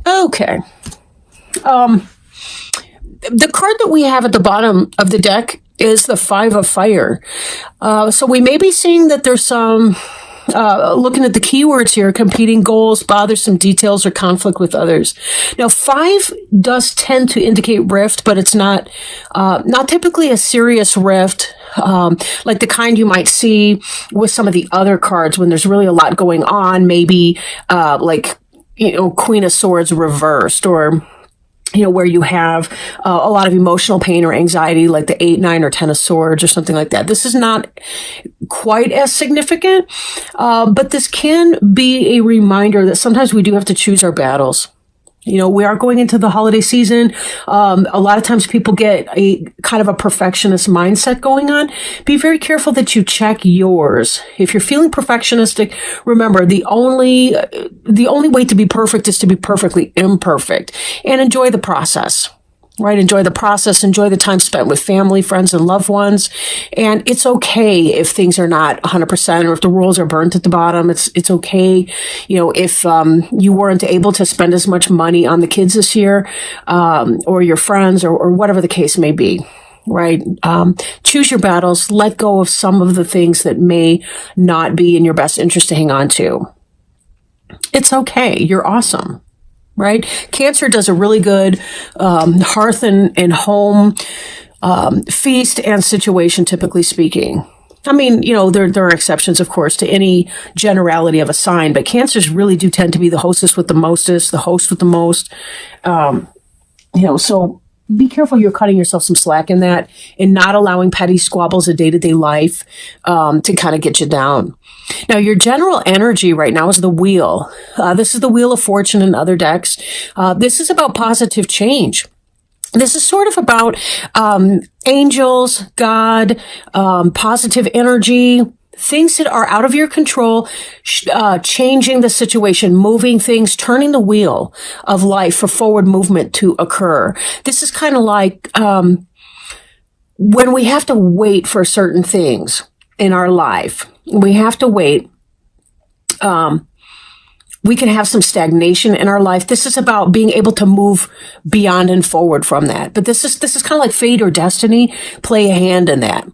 Okay. The card that we have at the bottom of the deck is the Five of Fire. So we may be seeing that there's some, looking at the keywords here, competing goals, bothersome details, or conflict with others. Now, 5 does tend to indicate rift, but it's not typically a serious rift, like the kind you might see with some of the other cards when there's really a lot going on, maybe, Queen of Swords reversed, or where you have a lot of emotional pain or anxiety, like the 8, 9, or 10 of Swords or something like that. This is not quite as significant, but this can be a reminder that sometimes we do have to choose our battles. We are going into the holiday season. A lot of times people get a kind of a perfectionist mindset going on. Be very careful that you check yours. If you're feeling perfectionistic, remember the only way to be perfect is to be perfectly imperfect, and enjoy the process. Right? Enjoy the process, enjoy the time spent with family, friends, and loved ones. And it's okay if things are not 100%, or if the rules are burnt at the bottom. It's okay, if you weren't able to spend as much money on the kids this year, or your friends, or whatever the case may be. Right? Choose your battles, let go of some of the things that may not be in your best interest to hang on to. It's okay. You're awesome. Right? Cancer does a really good hearth and home feast and situation, typically speaking. I mean, there are exceptions, of course, to any generality of a sign, but Cancers really do tend to be the hostess with the mostest, the host with the most. So be careful you're cutting yourself some slack in that, and not allowing petty squabbles of day-to-day life to kind of get you down. Now, your general energy right now is the Wheel. This is the Wheel of Fortune in other decks. This is about positive change. This is sort of about angels, God, positive energy, things that are out of your control, changing the situation, moving things, turning the wheel of life for forward movement to occur. This is kind of like when we have to wait for certain things in our life. We have to wait. We can have some stagnation in our life. This is about being able to move beyond and forward from that. But this is kind of like fate or destiny play a hand in that.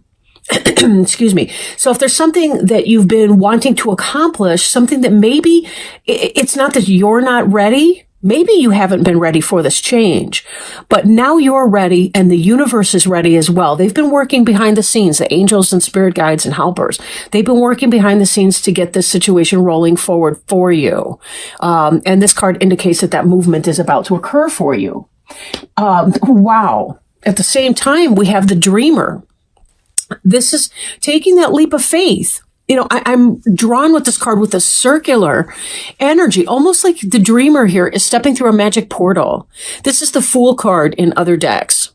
Excuse me. So if there's something that you've been wanting to accomplish, something that maybe it's not that you're not ready. Maybe you haven't been ready for this change, but now you're ready, and the universe is ready as well. They've been working behind the scenes, the angels and spirit guides and helpers. They've been working behind the scenes to get this situation rolling forward for you. And this card indicates that movement is about to occur for you. Wow. At the same time, we have the Dreamer. This is taking that leap of faith. I'm drawn with this card with a circular energy, almost like the Dreamer here is stepping through a magic portal. This is the Fool card in other decks.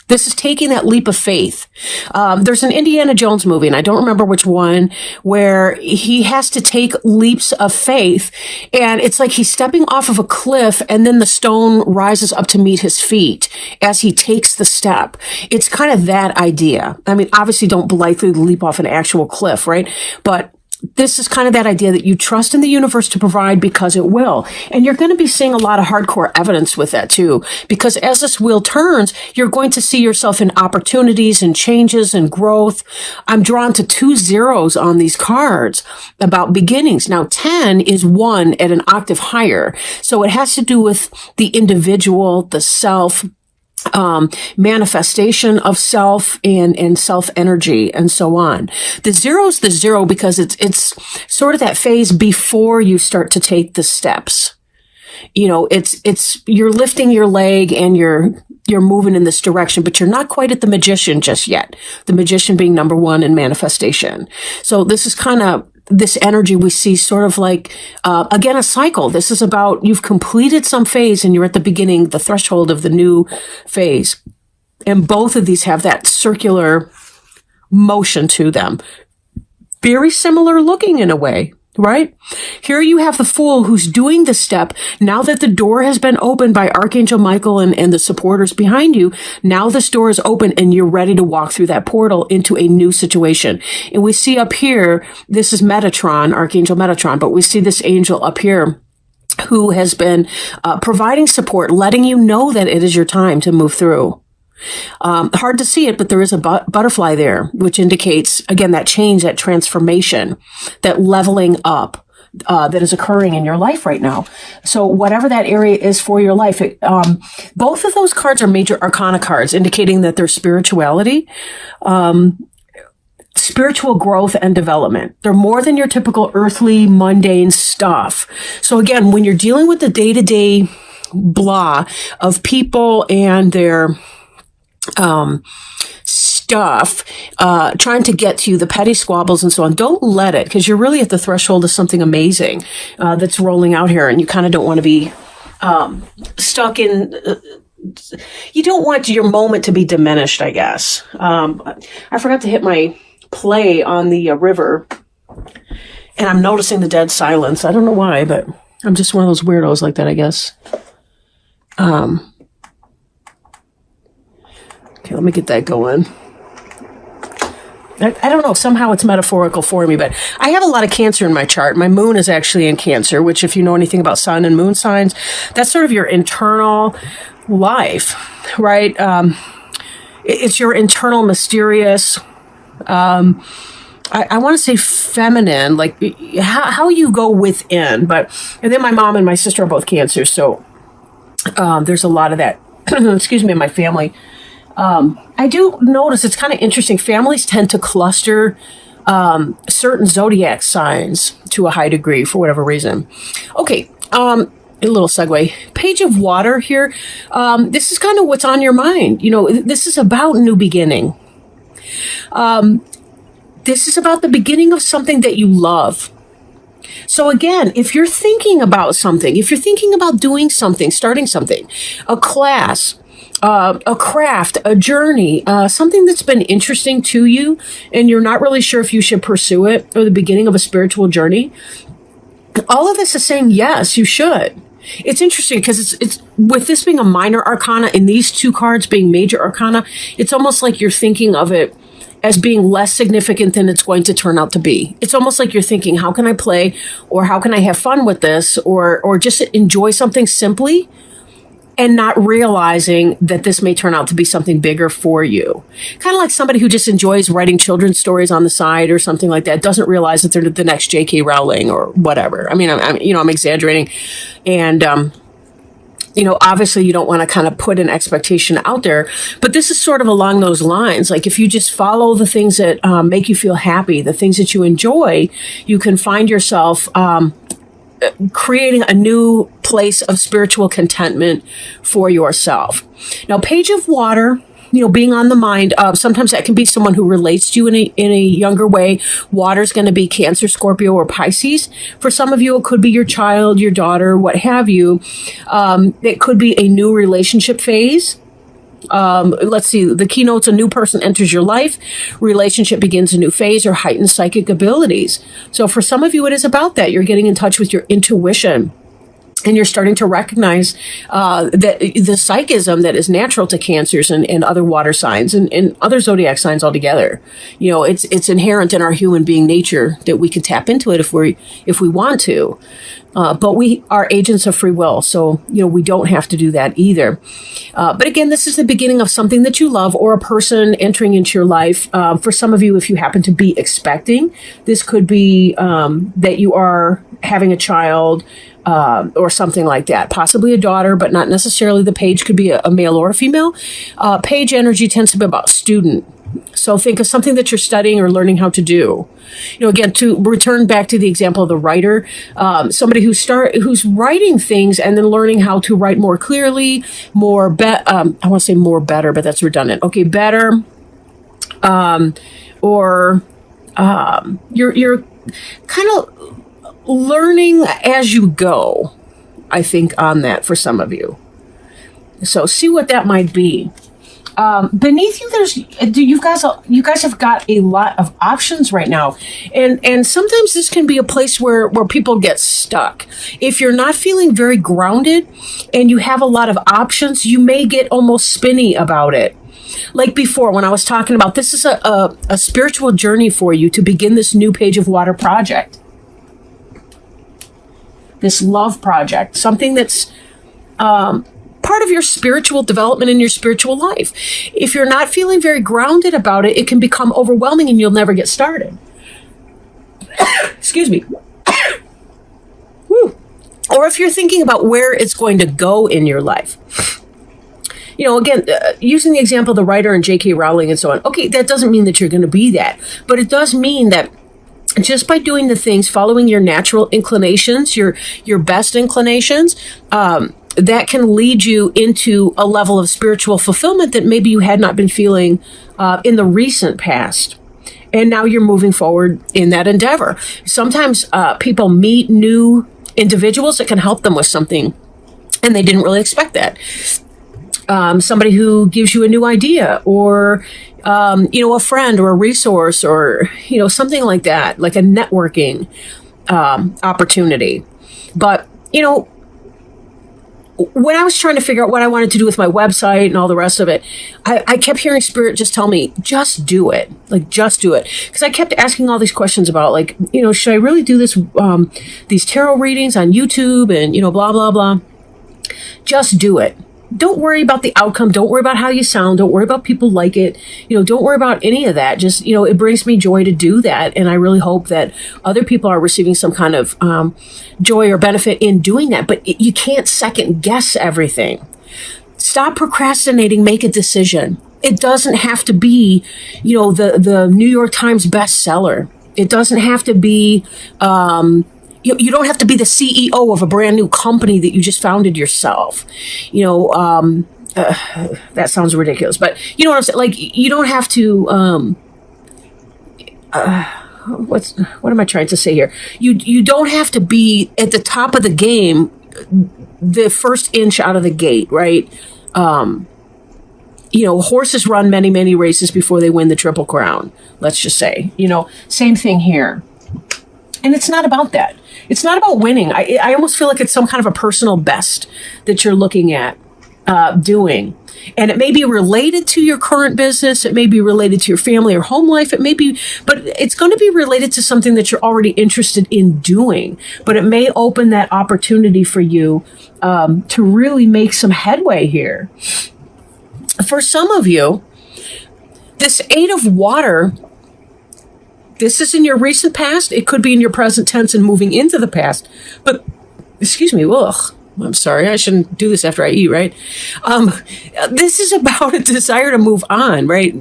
This is taking that leap of faith. There's an Indiana Jones movie, and I don't remember which one, where he has to take leaps of faith, and it's like he's stepping off of a cliff, and then the stone rises up to meet his feet as he takes the step. It's kind of that idea. I mean, obviously don't blithely leap off an actual cliff, right? But this is kind of that idea that you trust in the universe to provide because it will. And you're going to be seeing a lot of hardcore evidence with that too, because as this wheel turns, you're going to see yourself in opportunities and changes and growth. I'm drawn to 2 zeros on these cards about beginnings. Now, 10 is 1 at an octave higher. So it has to do with the individual, the self, manifestation of self and self energy and so on. The 0 is the 0 because it's sort of that phase before you start to take the steps. It's you're lifting your leg and you're moving in this direction, but you're not quite at the Magician just yet. The Magician being number 1 in manifestation. So this is kind of this energy we see sort of like, again, a cycle. This is about you've completed some phase and you're at the beginning, the threshold of the new phase. And both of these have that circular motion to them. Very similar looking in a way, right? Here you have the Fool who's doing the step. Now that the door has been opened by Archangel Michael and the supporters behind you, now this door is open and you're ready to walk through that portal into a new situation. And we see up here, this is Metatron, Archangel Metatron, but we see this angel up here who has been providing support, letting you know that it is your time to move through. Hard to see it, but there is a butterfly there, which indicates, again, that change, that transformation, that leveling up that is occurring in your life right now. So whatever that area is for your life, both of those cards are major arcana cards, indicating that there's spirituality, spiritual growth and development. They're more than your typical earthly, mundane stuff. So again, when you're dealing with the day-to-day blah of people and their stuff, trying to get to you, the petty squabbles and so on, don't let it, because you're really at the threshold of something amazing that's rolling out here, and you kind of don't want to be stuck in... you don't want your moment to be diminished, I guess. I forgot to hit my play on the river, and I'm noticing the dead silence. I don't know why, but I'm just one of those weirdos like that, I guess. Okay, let me get that going. I don't know, somehow it's metaphorical for me, but I have a lot of Cancer in my chart. My moon is actually in Cancer, which, if you know anything about sun and moon signs, that's sort of your internal life, right? It's your internal mysterious, I want to say feminine, like how you go within. And then my mom and my sister are both Cancer, so there's a lot of that, excuse me, in my family. I do notice it's kind of interesting. Families tend to cluster certain zodiac signs to a high degree for whatever reason. Okay, a little segue. Page of Water here. This is kind of what's on your mind. You know, this is about new beginning. This is about the beginning of something that you love. So again, if you're thinking about something, if you're thinking about doing something, starting something, a class, a craft, a journey, something that's been interesting to you, and you're not really sure if you should pursue it, or the beginning of a spiritual journey, all of this is saying, yes, you should. It's interesting because it's with this being a minor arcana and these two cards being major arcana, it's almost like you're thinking of it as being less significant than it's going to turn out to be. It's almost like you're thinking, how can I play, or how can I have fun with this, or just enjoy something simply, and not realizing that this may turn out to be something bigger for you. Kind of like somebody who just enjoys writing children's stories on the side or something like that, doesn't realize that they're the next J.K. Rowling or whatever. I mean, I'm exaggerating. And, obviously you don't want to kind of put an expectation out there, but this is sort of along those lines. Like if you just follow the things that make you feel happy, the things that you enjoy, you can find yourself creating a new place of spiritual contentment for yourself. Now, Page of Water, being on the mind, sometimes that can be someone who relates to you in a younger way. Water's going to be Cancer, Scorpio, or Pisces. For some of you, it could be your child, your daughter, what have you. It could be a new relationship phase. Let's see, the keynotes, a new person enters your life, relationship begins a new phase, or heightened psychic abilities. So for some of you, it is about that. You're getting in touch with your intuition, and you're starting to recognize that the psychism that is natural to Cancers and other water signs and other zodiac signs altogether. It's inherent in our human being nature that we can tap into it if we want to. But we are agents of free will, so we don't have to do that either. But again, this is the beginning of something that you love, or a person entering into your life. For some of you, if you happen to be expecting, this could be that you are having a child, or something like that. Possibly a daughter, but not necessarily. The page could be a male or a female. Page energy tends to be about student. So think of something that you're studying or learning how to do. Again, to return back to the example of the writer, somebody who's writing things and then learning how to write more clearly, I want to say more better, but that's redundant. Okay, better, or you're kind of learning as you go, I think, on that for some of you. So see what that might be. Beneath you, you guys have got a lot of options right now, and sometimes this can be a place where people get stuck. If you're not feeling very grounded and you have a lot of options, you may get almost spinny about it. Like before, when I was talking about this is a spiritual journey for you to begin this new Page of Water project. this love project, something that's part of your spiritual development in your spiritual life. If you're not feeling very grounded about it, it can become overwhelming and you'll never get started. Excuse me. Woo. Or if you're thinking about where it's going to go in your life. Again, using the example of the writer and J.K. Rowling and so on. Okay, that doesn't mean that you're going to be that. But it does mean that just by doing the things, following your natural inclinations, your best inclinations, that can lead you into a level of spiritual fulfillment that maybe you had not been feeling in the recent past. And now you're moving forward in that endeavor. Sometimes people meet new individuals that can help them with something, and they didn't really expect that. Somebody who gives you a new idea, or a friend or a resource, or something like that, like a networking opportunity. But when I was trying to figure out what I wanted to do with my website and all the rest of it, I kept hearing Spirit just tell me, just do it. Like, just do it. Because I kept asking all these questions about, like, should I really do this, these tarot readings on YouTube and, blah, blah, blah. Just do it. Don't worry about the outcome. Don't worry about how you sound. Don't worry about people like it. Don't worry about any of that. Just, it brings me joy to do that. And I really hope that other people are receiving some kind of joy or benefit in doing that. But you can't second guess everything. Stop procrastinating. Make a decision. It doesn't have to be, the New York Times bestseller. It doesn't have to be, you don't have to be the CEO of a brand new company that you just founded yourself. That sounds ridiculous, but you know what I'm saying? Like, you don't have to, what am I trying to say here? You don't have to be at the top of the game, the first inch out of the gate, right? Horses run many, many races before they win the Triple Crown. Let's just say, same thing here. And it's not about that. It's not about winning. I almost feel like it's some kind of a personal best that you're looking at doing. And it may be related to your current business. It may be related to your family or home life. It may be, but it's going to be related to something that you're already interested in doing. But it may open that opportunity for you to really make some headway here. For some of you, this 8 of Water, this is in your recent past. It could be in your present tense and moving into the past. But, excuse me, ugh, I'm sorry. I shouldn't do this after I eat, right? This is about a desire to move on, right?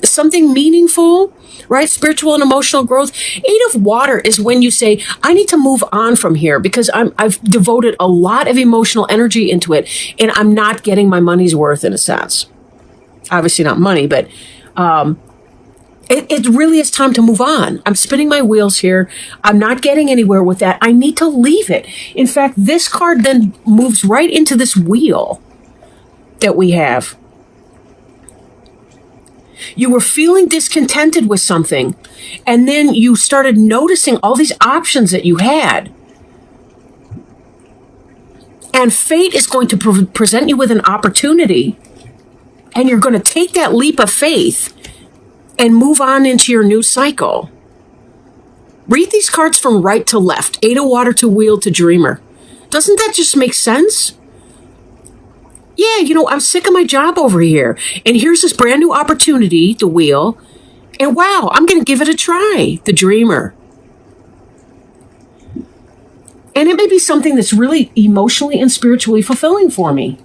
Something meaningful, right? Spiritual and emotional growth. 8 of Water is when you say, I need to move on from here because I've devoted a lot of emotional energy into it, and I'm not getting my money's worth in a sense. Obviously not money, but it really is time to move on. I'm spinning my wheels here. I'm not getting anywhere with that. I need to leave it. In fact, this card then moves right into this wheel that we have. You were feeling discontented with something, and then you started noticing all these options that you had. And fate is going to present you with an opportunity, and you're going to take that leap of faith and move on into your new cycle. Read these cards from right to left. 8 of Water to Wheel to Dreamer. Doesn't that just make sense? Yeah, I'm sick of my job over here. And here's this brand new opportunity, the Wheel. And wow, I'm going to give it a try, the Dreamer. And it may be something that's really emotionally and spiritually fulfilling for me.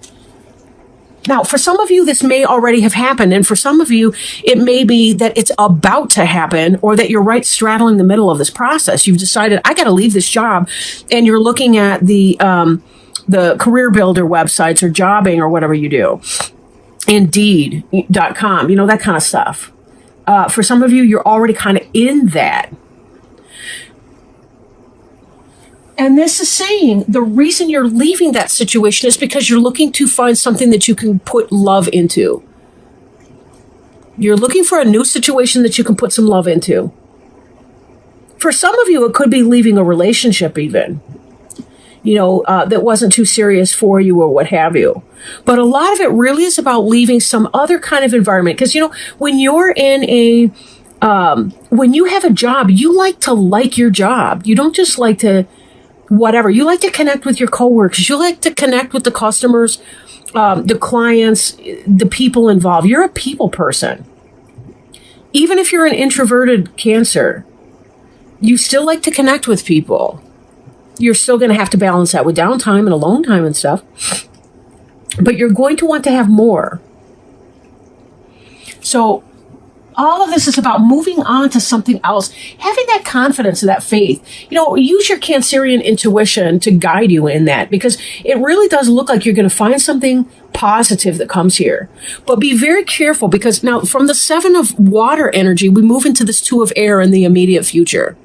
Now, for some of you, this may already have happened. And for some of you, it may be that it's about to happen, or that you're right straddling the middle of this process. You've decided, I got to leave this job. And you're looking at the career builder websites or jobbing or whatever you do. Indeed.com, that kind of stuff. For some of you, you're already kind of in that. And this is saying the reason you're leaving that situation is because you're looking to find something that you can put love into. You're looking for a new situation that you can put some love into. For some of you, it could be leaving a relationship even, that wasn't too serious for you or what have you. But a lot of it really is about leaving some other kind of environment. Because, when you're in when you have a job, you like to like your job. You don't just like to whatever. You like to connect with your coworkers. You like to connect with the customers, the clients, the people involved. You're a people person. Even if you're an introverted Cancer, you still like to connect with people. You're still going to have to balance that with downtime and alone time and stuff. But you're going to want to have more. So all of this is about moving on to something else, having that confidence and that faith. Use your Cancerian intuition to guide you in that, because it really does look like you're going to find something positive that comes here. But be very careful, because now from the 7 of water energy, we move into this 2 of air in the immediate future.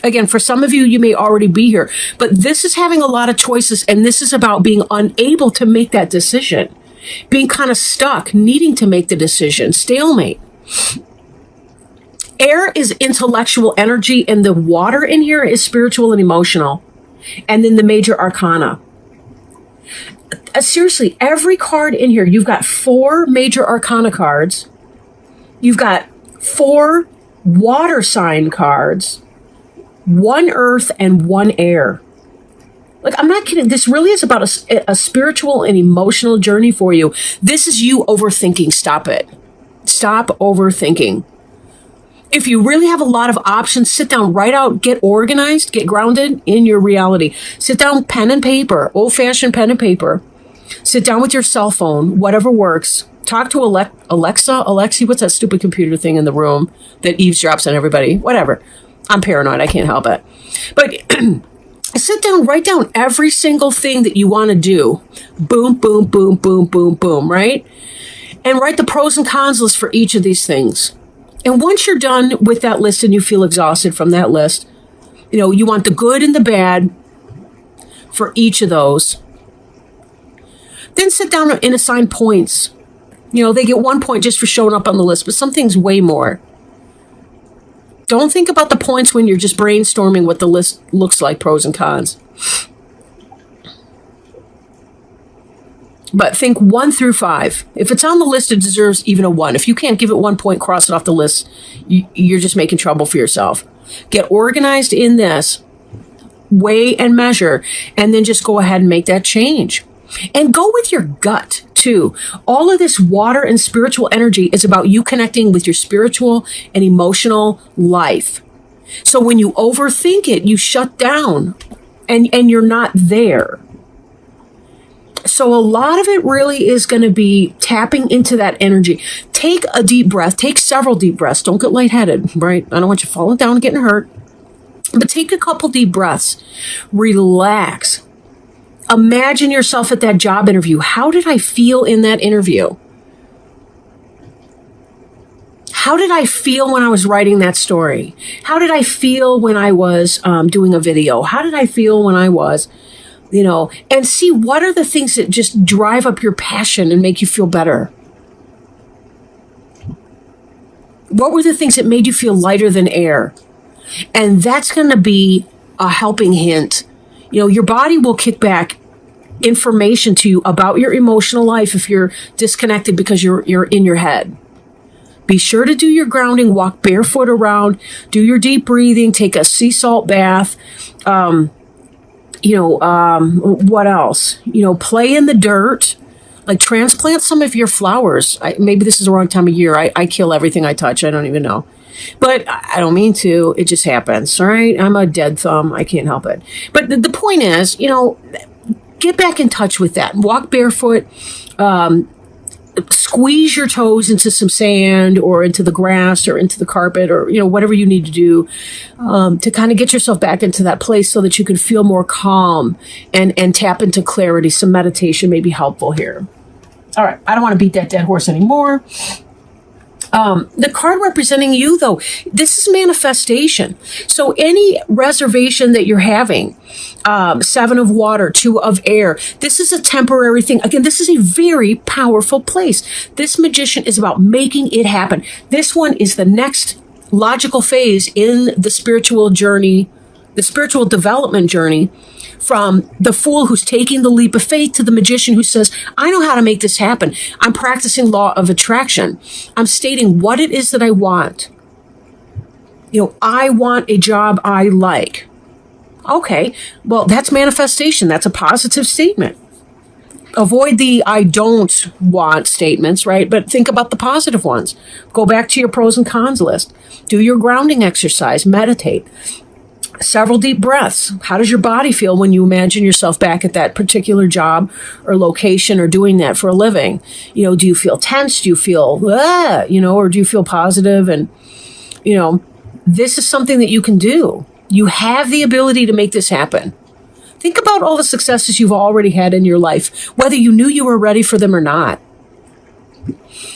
Again, for some of you, you may already be here, but this is having a lot of choices, and this is about being unable to make that decision, being kind of stuck, needing to make the decision, stalemate. Air is intellectual energy, and the water in here is spiritual and emotional. And then the major arcana. Seriously, every card in here, you've got 4 major arcana cards. You've got 4 water sign cards, 1 earth and 1 air. Like, I'm not kidding. This really is about a spiritual and emotional journey for you. This is you overthinking. Stop it. Stop overthinking. If you really have a lot of options, sit down, write out, get organized, get grounded in your reality. Sit down, pen and paper, old-fashioned pen and paper. Sit down with your cell phone, whatever works. Talk to Alexi, what's that stupid computer thing in the room that eavesdrops on everybody? Whatever. I'm paranoid. I can't help it. But sit down, write down every single thing that you want to do. Boom, boom, boom, boom, boom, boom, right? And write the pros and cons list for each of these things. And once you're done with that list and you feel exhausted from that list, you want the good and the bad for each of those. Then sit down and assign points. They get 1 point just for showing up on the list, but some things way more. Don't think about the points when you're just brainstorming what the list looks like, pros and cons. But think 1 through 5. If it's on the list, it deserves even a 1. If you can't give it 1 point, cross it off the list. You're just making trouble for yourself. Get organized in this. Weigh and measure. And then just go ahead and make that change. And go with your gut, too. All of this water and spiritual energy is about you connecting with your spiritual and emotional life. So when you overthink it, you shut down and you're not there. So a lot of it really is going to be tapping into that energy. Take a deep breath. Take several deep breaths. Don't get lightheaded, right? I don't want you falling down and getting hurt. But take a couple deep breaths. Relax. Imagine yourself at that job interview. How did I feel in that interview? How did I feel when I was writing that story? How did I feel when I was doing a video? How did I feel when I was... and see what are the things that just drive up your passion and make you feel better. What were the things that made you feel lighter than air? And that's going to be a helping hint. Your body will kick back information to you about your emotional life if you're disconnected because you're in your head. Be sure to do your grounding, walk barefoot around, do your deep breathing, take a sea salt bath. What else? Play in the dirt, like transplant some of your flowers. Maybe this is the wrong time of year. I kill everything I touch. I don't even know. But I don't mean to. It just happens, all right? I'm a dead thumb. I can't help it. But the point is, get back in touch with that. Walk barefoot. Squeeze your toes into some sand or into the grass or into the carpet or, whatever you need to do to kind of get yourself back into that place so that you can feel more calm and tap into clarity. Some meditation may be helpful here. All right. I don't want to beat that dead horse anymore. The card representing you, though, this is manifestation. So any reservation that you're having, 7 of water, 2 of air, this is a temporary thing. Again, this is a very powerful place. This magician is about making it happen. This one is the next logical phase in the spiritual journey, the spiritual development journey, from the fool who's taking the leap of faith to the magician who says, I know how to make this happen. I'm practicing law of attraction. I'm stating what it is that I want. I want a job I like. Okay, well, that's manifestation. That's a positive statement. Avoid the I don't want statements, right? But think about the positive ones. Go back to your pros and cons list. Do your grounding exercise. Meditate. Several deep breaths. How does your body feel when you imagine yourself back at that particular job or location or doing that for a living? Do you feel tense? Do you feel, or do you feel positive? And, this is something that you can do. You have the ability to make this happen. Think about all the successes you've already had in your life, whether you knew you were ready for them or not.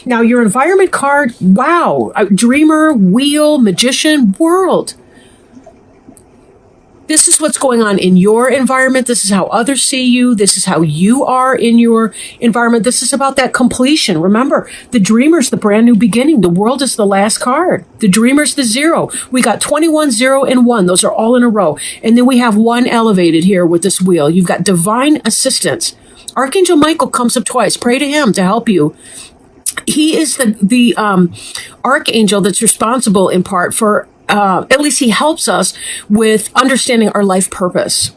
Now, your environment card, wow, dreamer, wheel, magician, world. This is what's going on in your environment. This is how others see you. This is how you are in your environment. This is about that completion. Remember, the dreamer's the brand new beginning. The world is the last card. The dreamer's the 0. We got 21, 0, and 1. Those are all in a row. And then we have 1 elevated here with this wheel. You've got divine assistance. Archangel Michael comes up twice. Pray to him to help you. He is the archangel that's responsible in part for at least he helps us with understanding our life purpose,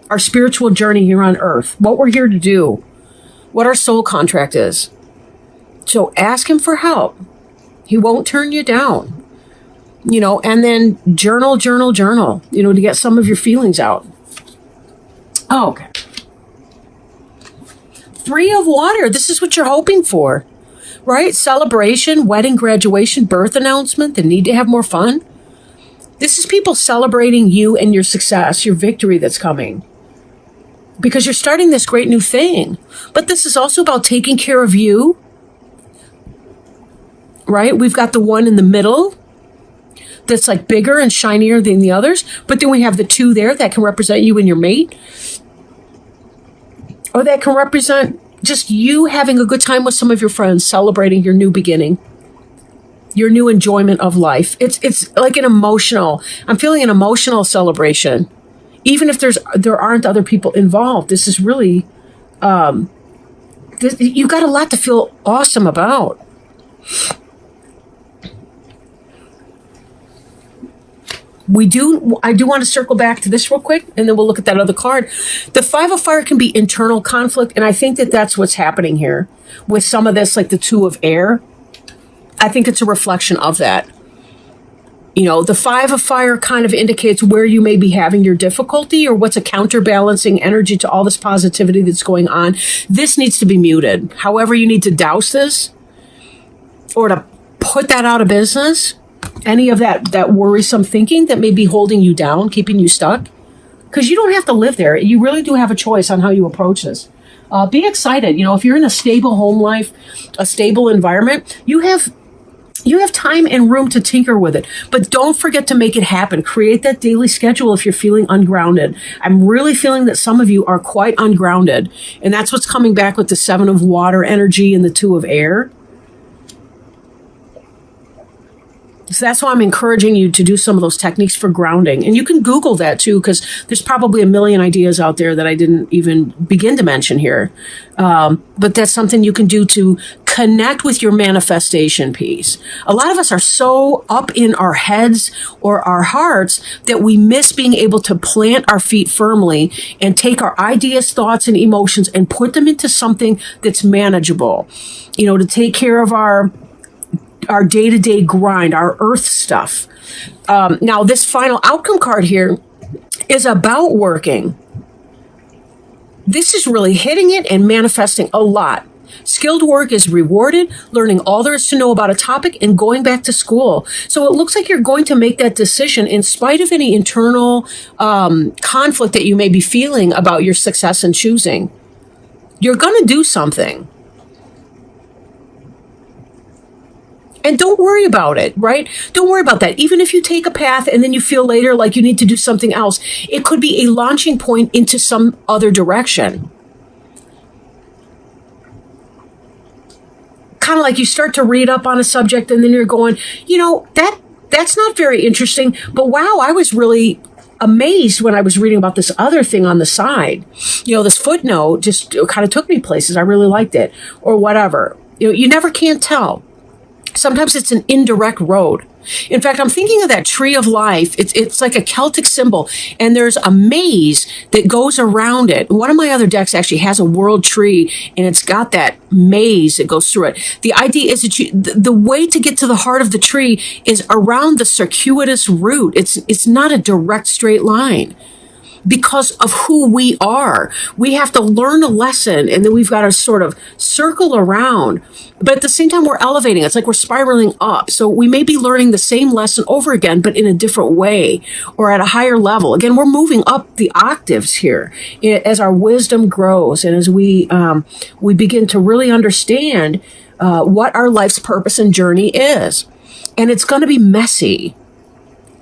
our spiritual journey here on earth, what we're here to do, what our soul contract is. So ask him for help. He won't turn you down, and then journal, to get some of your feelings out. Oh, okay. 3 of water. This is what you're hoping for. Right? Celebration, wedding, graduation, birth announcement, the need to have more fun. This is people celebrating you and your success, your victory that's coming. Because you're starting this great new thing. But this is also about taking care of you. Right? We've got the 1 in the middle that's like bigger and shinier than the others. But then we have the 2 there that can represent you and your mate. Or that can represent just you having a good time with some of your friends, celebrating your new beginning, your new enjoyment of life. It's like I'm feeling an emotional celebration. Even if there aren't other people involved, this is really, you got a lot to feel awesome about. I do want to circle back to this real quick, and then we'll look at that other card. The 5 of fire can be internal conflict, and I think that that's what's happening here with some of this, like the 2 of air. I think it's a reflection of that. The 5 of fire kind of indicates where you may be having your difficulty or what's a counterbalancing energy to all this positivity that's going on. This needs to be muted. However, you need to douse this or to put that out of business. Any of that worrisome thinking that may be holding you down, keeping you stuck. Because you don't have to live there. You really do have a choice on how you approach this. Be excited. If you're in a stable home life, a stable environment, you have time and room to tinker with it. But don't forget to make it happen. Create that daily schedule if you're feeling ungrounded. I'm really feeling that some of you are quite ungrounded. And that's what's coming back with the 7 of water energy and the 2 of air. So that's why I'm encouraging you to do some of those techniques for grounding. And you can Google that too, because there's probably a million ideas out there that I didn't even begin to mention here. But that's something you can do to connect with your manifestation piece. A lot of us are so up in our heads or our hearts that we miss being able to plant our feet firmly and take our ideas, thoughts, and emotions and put them into something that's manageable, to take care of our day-to-day grind, our earth stuff. Now, this final outcome card here is about working. This is really hitting it and manifesting a lot. Skilled work is rewarded, learning all there is to know about a topic and going back to school. So it looks like you're going to make that decision in spite of any internal conflict that you may be feeling about your success in choosing. You're going to do something. And don't worry about it, right? Don't worry about that. Even if you take a path and then you feel later like you need to do something else, it could be a launching point into some other direction. Kind of like you start to read up on a subject and then you're going, that's not very interesting. But wow, I was really amazed when I was reading about this other thing on the side. This footnote just kind of took me places. I really liked it or whatever. You never can tell. Sometimes it's an indirect road. In fact, I'm thinking of that tree of life. It's like a Celtic symbol, and there's a maze that goes around it. One of my other decks actually has a world tree, and it's got that maze that goes through it. The idea is that the way to get to the heart of the tree is around the circuitous route. It's not a direct straight line. Because of who we are, we have to learn a lesson, and then we've got to sort of circle around. But at the same time, we're elevating. It's like we're spiraling up. So we may be learning the same lesson over again, but in a different way or at a higher level. Again, we're moving up the octaves here as our wisdom grows, and as we begin to really understand what our life's purpose and journey is. And it's going to be messy.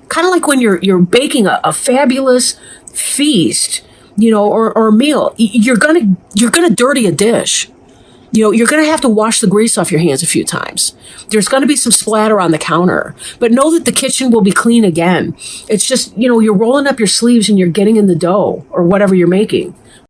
Kind of like when you're baking a fabulous feast, or a meal. You're gonna dirty a dish. You're gonna have to wash the grease off your hands a few times. There's gonna be some splatter on the counter, but know that the kitchen will be clean again. It's just, you're rolling up your sleeves and you're getting in the dough or whatever you're making.